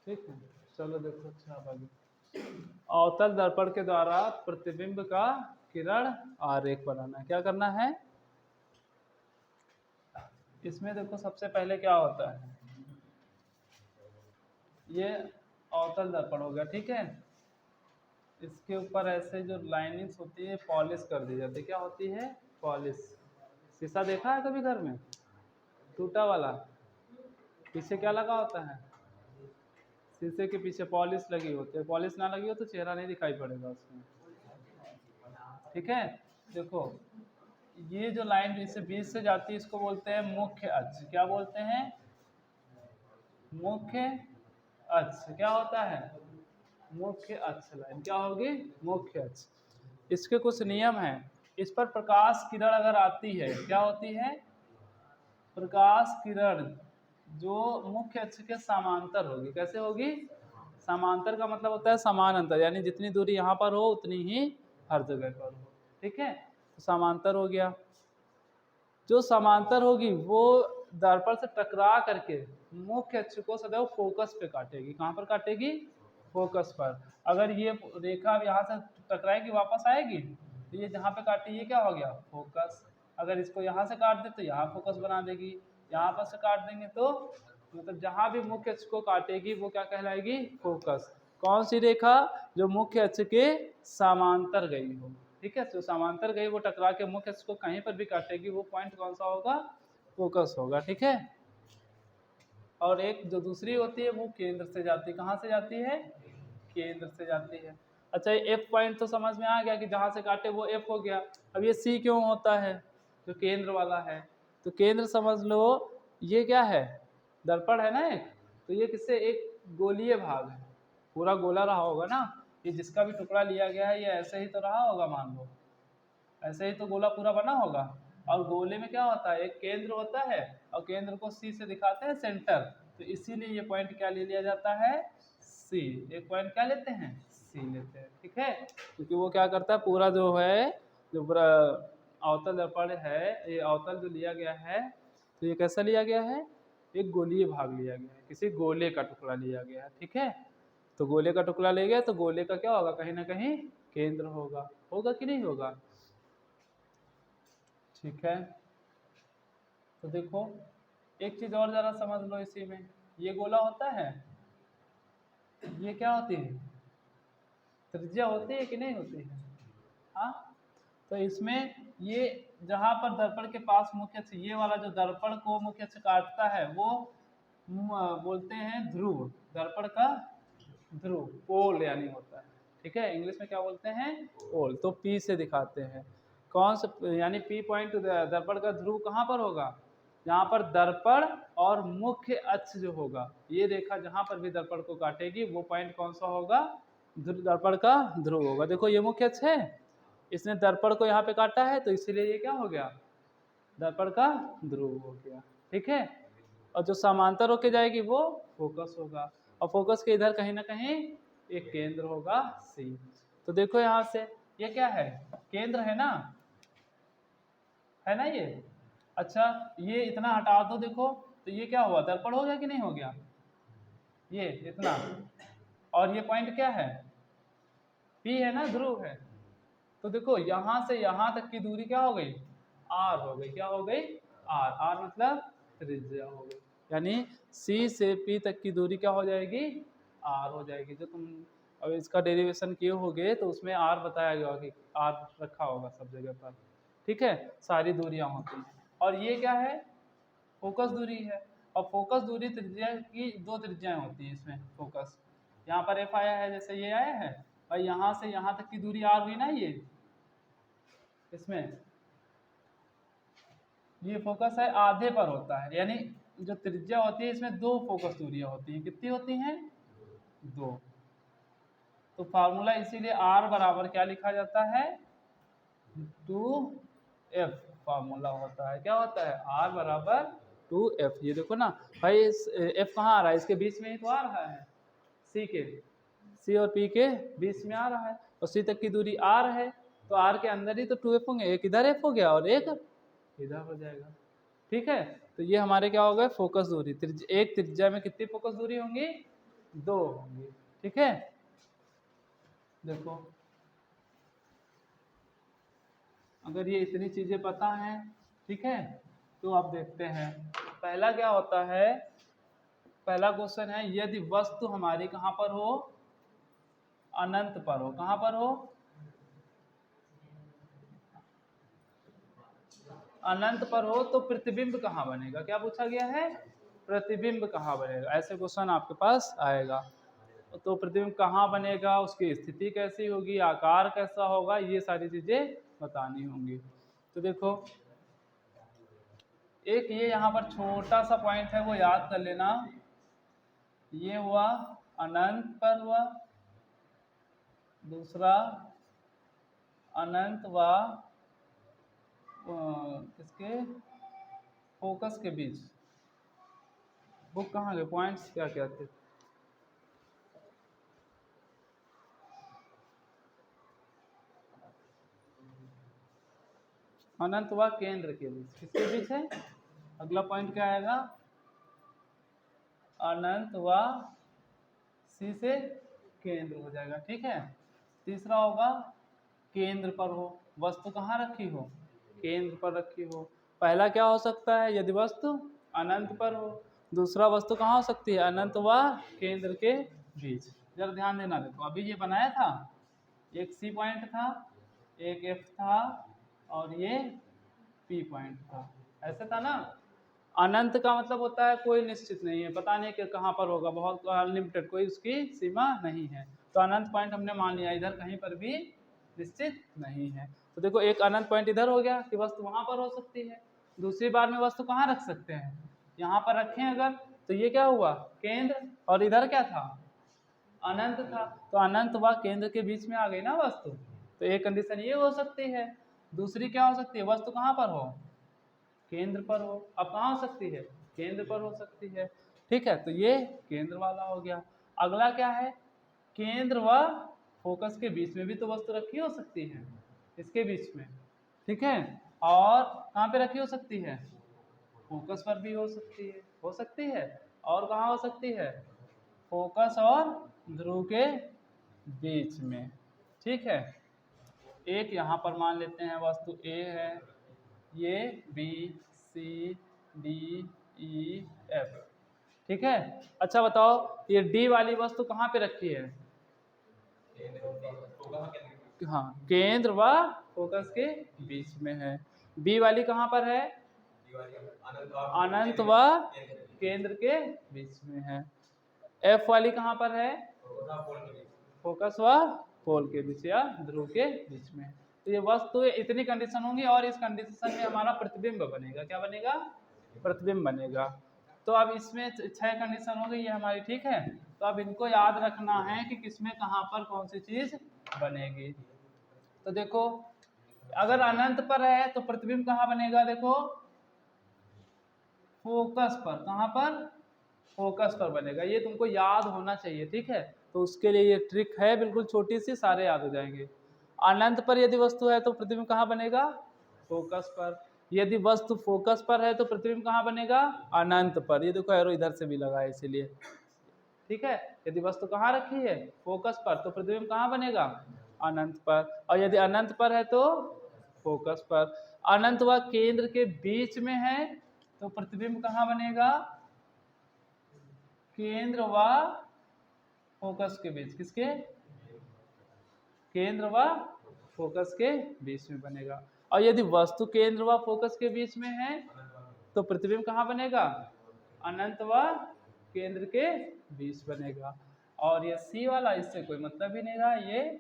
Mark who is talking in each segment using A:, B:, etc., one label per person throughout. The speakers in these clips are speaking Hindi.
A: ठीक है, चलो देखो अच्छा अब आगे। अवतल दर्पण के द्वारा प्रतिबिंब का किरण आरेख बनाना है। क्या करना है इसमें? देखो सबसे पहले क्या होता है, ये अवतल दर्पण हो गया, ठीक है। इसके ऊपर ऐसे जो लाइनिंग्स होती है पॉलिश कर दी जाती है। क्या होती है? पॉलिश। शीशा देखा है कभी घर में, टूटा वाला, पीछे क्या लगा होता है? शीशे के पीछे पॉलिश लगी होती है। पॉलिश ना लगी हो तो चेहरा नहीं दिखाई पड़ेगा उसमें, ठीक है। देखो ये जो लाइन इससे बीच से जाती है इसको बोलते हैं मुख्य अक्ष। क्या बोलते हैं? मुख्य अक्ष। क्या होता है? मुख्य अक्ष लाइन क्या होगी? मुख्य अक्ष। इसके कुछ नियम हैं। इस पर प्रकाश किरण अगर आती है, क्या होती है? प्रकाश किरण जो मुख्य अक्ष के समांतर होगी। कैसे होगी? समांतर का मतलब होता है समान अंतर, यानी जितनी दूरी यहाँ पर हो उतनी ही हर जगह पर हो, ठीक है। तो समांतर हो गया। जो समांतर होगी वो दर्पण से टकरा करके मुख्य अक्ष को सदैव फोकस पे काटेगी। कहाँ पर काटेगी? फोकस पर। अगर ये रेखा यहाँ से टकराएगी वापस आएगी, तो ये जहाँ पे काटी ये क्या हो गया? फोकस। अगर इसको यहाँ से काट दे तो यहाँ फोकस बना देगी, यहाँ पर से काट देंगे तो मतलब जहाँ भी मुख्य अक्ष को काटेगी वो क्या कहलाएगी? फोकस। कौन सी रेखा? जो मुख्य अक्ष के समांतर गई हो, ठीक है। जो समांतर गई वो टकरा के मुख्य अक्ष को कहीं पर भी काटेगी, वो पॉइंट कौन सा होगा? फोकस होगा, ठीक है। और एक जो दूसरी होती है वो केंद्र से जाती है। कहाँ से जाती है? केंद्र से जाती है। अच्छा ये एफ पॉइंट तो समझ में आ गया कि जहाँ से काटे वो एफ हो गया। अब ये सी क्यों होता है? जो केंद्र वाला है, तो केंद्र समझ लो ये क्या है? दर्पण है ना एक, तो ये किससे? एक गोलीय भाग है, पूरा गोला रहा होगा ना। ये जिसका भी टुकड़ा लिया गया है ये ऐसे ही तो रहा होगा, मान लो ऐसे ही तो गोला पूरा बना होगा। और गोले में क्या होता है? एक केंद्र होता है और केंद्र को सी से दिखाते हैं सेंटर, तो इसीलिए ये पॉइंट क्या ले लिया जाता है? सी। एक पॉइंट क्या लेते हैं? सी लेते हैं, ठीक है। क्योंकि वो क्या करता है, पूरा जो है जो पूरा अवतल दर्पण है, ये अवतल जो लिया गया है तो ये कैसा लिया गया है? एक गोलीय भाग लिया गया है, किसी गोले का टुकड़ा लिया गया है, ठीक है। तो गोले का टुकड़ा ले गया तो गोले का क्या होगा? कहीं ना कहीं केंद्र होगा। होगा कि नहीं होगा? ठीक है। तो देखो एक चीज और जरा समझ लो इसी में, ये गोला होता है, ये क्या होती है? त्रिज्या होती है कि नहीं होती है? हाँ। तो इसमें ये जहाँ पर दर्पण के पास मुख्य अक्ष, ये वाला जो दर्पण को मुख्य अक्ष काटता है वो बोलते हैं ध्रुव। दर्पण का ध्रुव, पोल यानी होता है, ठीक है। इंग्लिश में क्या बोलते हैं? पोल। तो पी से दिखाते हैं। कौन सा यानी पी पॉइंट दर्पण का ध्रुव कहाँ पर होगा? जहाँ पर दर्पण और मुख्य अक्ष जो होगा, ये रेखा जहाँ पर भी दर्पण को काटेगी वो पॉइंट कौन सा होगा? दर्पण का ध्रुव होगा। देखो ये मुख्य अक्ष है, इसने दर्पण को यहाँ पे काटा है तो इसीलिए ये क्या हो गया? दर्पण का ध्रुव हो गया, ठीक है। और जो समांतर होके जाएगी वो फोकस होगा, और फोकस के इधर कहीं ना कहीं एक केंद्र होगा सी। तो देखो यहाँ से ये क्या है? केंद्र है ना, है ना ये। अच्छा ये इतना हटा दो, देखो तो ये क्या हुआ? दर्पण हो गया कि नहीं हो गया? ये इतना, और ये पॉइंट क्या है? पी है ना, ध्रुव है। तो देखो यहाँ से यहाँ तक की दूरी क्या हो गई? आर हो गई। क्या हो गई? आर। आर मतलब त्रिज्या हो गई, यानी सी से पी तक की दूरी क्या हो जाएगी? आर हो जाएगी। जो तुम अब इसका डेरिवेशन किए होगे तो उसमें आर बताया गया कि आर रखा होगा सब जगह पर, ठीक है। सारी दूरियां होती हैं। और ये क्या है? फोकस दूरी है। और फोकस दूरी त्रिज्या की दो त्रिज्याएं होती हैं इसमें। फोकस यहाँ पर एफ आया है, जैसे ये आया है, और यहाँ से यहाँ तक की दूरी आर हुई ना, ये इसमें ये फोकस है आधे पर होता है, यानी जो त्रिज्या होती है इसमें दो फोकस दूरियां होती हैं। कितनी होती हैं? दो। तो फार्मूला इसीलिए आर बराबर क्या लिखा जाता है? 2f फार्मूला होता है। क्या होता है? आर बराबर 2f। ये देखो ना भाई, एफ कहाँ आ रहा है? इसके बीच में ही तो आ रहा है, सी के, सी और पी के बीच में आ रहा है, और सी तक की दूरी आर है, तो आर के अंदर ही तो 2f होंगे। एक इधर एफ हो गया और एक इधर हो जाएगा, ठीक है। तो ये हमारे क्या हो गए? फोकस दूरी। एक त्रिज्या में कितनी फोकस दूरी होंगी? 2 होंगी। ठीक है, देखो अगर ये इतनी चीजें पता हैं, ठीक है, तो आप देखते हैं पहला क्या होता है। पहला क्वेश्चन है यदि वस्तु हमारी कहाँ पर हो, अनंत पर हो। कहाँ पर हो, अनंत पर हो, तो प्रतिबिंब कहाँ बनेगा। क्या पूछा गया है, प्रतिबिंब कहाँ बनेगा, ऐसे क्वेश्चन आपके पास आएगा। तो प्रतिबिंब कहाँ बनेगा, उसकी स्थिति कैसी होगी, आकार कैसा होगा, ये सारी चीजें बतानी होंगी। तो देखो एक ये यहाँ पर छोटा सा पॉइंट है वो याद कर लेना। ये हुआ अनंत पर हुआ, दूसरा अनंत व किसके, फोकस के बीच। बुक कहाँ गए, पॉइंट्स क्या क्या थे। अनंत व केंद्र के बीच, किसके बीच है। अगला पॉइंट क्या आएगा, अनंत व सी से केंद्र हो जाएगा। ठीक है, तीसरा होगा केंद्र पर हो, वस्तु कहाँ रखी हो, केंद्र पर रखी हो। पहला क्या हो सकता है, यदि वस्तु अनंत पर हो। दूसरा वस्तु कहाँ हो सकती है, अनंत व केंद्र के बीच। जरा ध्यान देना, देखो अभी ये बनाया था, एक सी पॉइंट था, एक एफ था, और ये पी पॉइंट था, ऐसे था ना। अनंत का मतलब होता है कोई निश्चित नहीं है, पता नहीं कि कहाँ पर होगा, बहुत अनलिमिटेड, कोई उसकी सीमा नहीं है। तो अनंत पॉइंट हमने मान लिया, इधर कहीं पर भी निश्चित नहीं है। तो देखो एक अनंत पॉइंट इधर हो गया कि वस्तु वहां पर हो सकती है। दूसरी बार में वस्तु कहाँ रख सकते हैं, यहाँ पर रखें अगर, तो ये क्या हुआ, केंद्र, और इधर क्या था, अनंत था। तो अनंत व केंद्र के बीच में आ गई ना वस्तु। तो एक कंडीशन ये हो सकती है। दूसरी क्या हो सकती है, वस्तु कहाँ पर हो, केंद्र पर हो। अब कहाँ हो सकती है, केंद्र पर हो सकती है। ठीक है, तो ये केंद्र वाला हो गया। अगला क्या है, केंद्र व फोकस के बीच में भी तो वस्तु रखी हो सकती है, इसके बीच में। ठीक है, और कहाँ पे रखी हो सकती है, फोकस पर भी हो सकती है, हो सकती है। और कहाँ हो सकती है, फोकस और ध्रुव के बीच में। ठीक है, एक यहाँ पर मान लेते हैं वस्तु ए है, ये B C D E F. ठीक है, अच्छा बताओ ये डी वाली वस्तु कहाँ पे रखी है, हाँ केंद्र व फोकस के बीच में है। बी वाली कहाँ पर है, अनंत व केंद्र के बीच में है। एफ वाली कहाँ पर है, फोकस व पोल के बीच या ध्रुव के बीच में। तो ये वस्तु इतनी कंडीशन होंगी, और इस कंडीशन में हमारा प्रतिबिंब बनेगा। क्या बनेगा, प्रतिबिंब बनेगा। तो अब इसमें 6 कंडीशन हो गई है हमारी। ठीक है, तो अब इनको याद रखना है कि किसमें कहाँ पर कौन सी चीज बनेगी। तो देखो अगर अनंत पर है तो प्रतिबिंब कहाँ बनेगा, देखो फोकस पर। कहाँ पर, फोकस पर बनेगा। ये तुमको याद होना चाहिए। ठीक है, तो उसके लिए ये ट्रिक है बिल्कुल छोटी सी, सारे याद हो जाएंगे। अनंत पर यदि वस्तु है तो प्रतिबिंब कहाँ बनेगा, फोकस पर। यदि वस्तु फोकस पर है तो प्रतिबिंब कहाँ बनेगा, अनंत पर। ये देखो एरो इधर से भी लगा है इसीलिए। ठीक है, यदि वस्तु कहाँ रखी है, फोकस पर, तो प्रतिबिंब कहाँ बनेगा, अनंत पर। और यदि अनंत पर है तो फोकस पर। अनंत व केंद्र के बीच में है तो प्रतिबिंब कहाँ बनेगा, केंद्र व फोकस के बीच। किसके, केंद्र व फोकस के बीच में बनेगा। और यदि वस्तु केंद्र व फोकस के बीच में है तो प्रतिबिंब कहाँ बनेगा, अनंत व केंद्र के बीच बनेगा। और ये सी वाला इससे कोई मतलब ही नहीं रहा, ये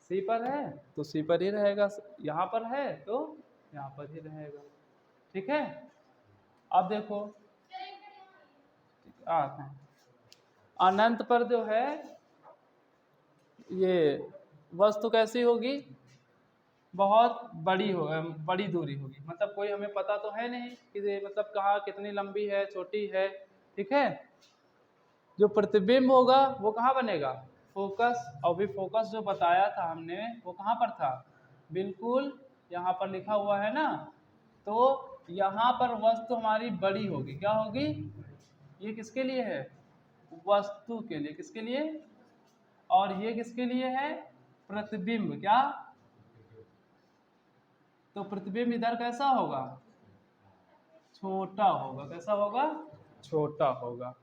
A: सी पर है तो सी पर ही रहेगा, यहाँ पर है तो यहाँ पर ही रहेगा। ठीक है, अब देखो आते हैं अनंत पर जो है ये वस्तु कैसी होगी, बहुत बड़ी हो, बड़ी दूरी होगी। मतलब कोई हमें पता तो है नहीं कि ये मतलब कहाँ कितनी लंबी है, छोटी है। ठीक है, जो प्रतिबिंब होगा वो कहाँ बनेगा, फोकस। और भी फोकस जो बताया था हमने वो कहाँ पर था, बिल्कुल यहाँ पर लिखा हुआ है ना। तो यहाँ पर वस्तु हमारी बड़ी होगी, क्या होगी, ये किसके लिए है, वस्तु के लिए, किसके लिए? और ये किसके लिए है? प्रतिबिंब। क्या? तो प्रतिबिंब इधर कैसा होगा? छोटा होगा। कैसा होगा? छोटा होगा।